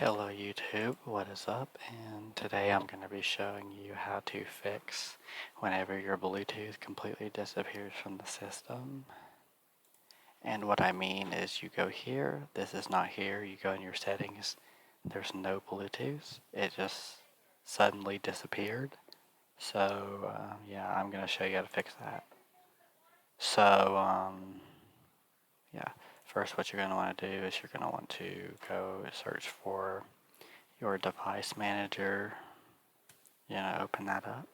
Hello YouTube, what is up? And today I'm going to be showing you how to fix whenever your Bluetooth completely disappears from the system. And what I mean is you go here, this is not here, you go in your settings, there's no Bluetooth, it just suddenly disappeared. So yeah, I'm going to show you how to fix that. So yeah, first what you're going to want to do is you're going to want to go search for your device manager. Open that up.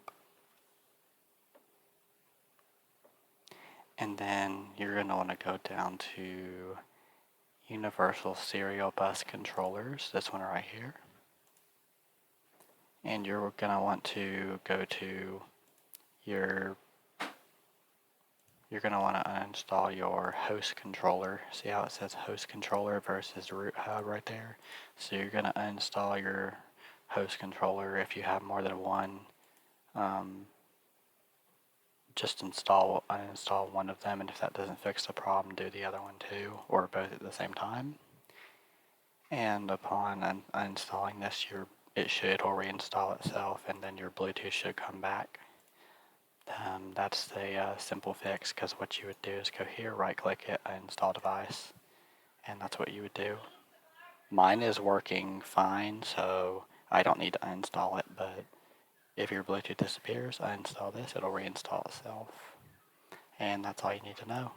And then you're going to want to go down to Universal Serial Bus Controllers, this one right here. And you're going to want to go to you're going to want to uninstall your host controller. See how it says host controller versus root hub right there? So you're going to uninstall your host controller if you have more than one. Just uninstall one of them, and if that doesn't fix the problem, do the other one too, or both at the same time. And upon uninstalling this, it'll reinstall itself, and then your Bluetooth should come back. That's the simple fix, because what you would do is go here, right-click it, uninstall device, and that's what you would do. Mine is working fine, so I don't need to uninstall it, but if your Bluetooth disappears, uninstall this, it'll reinstall itself. And that's all you need to know.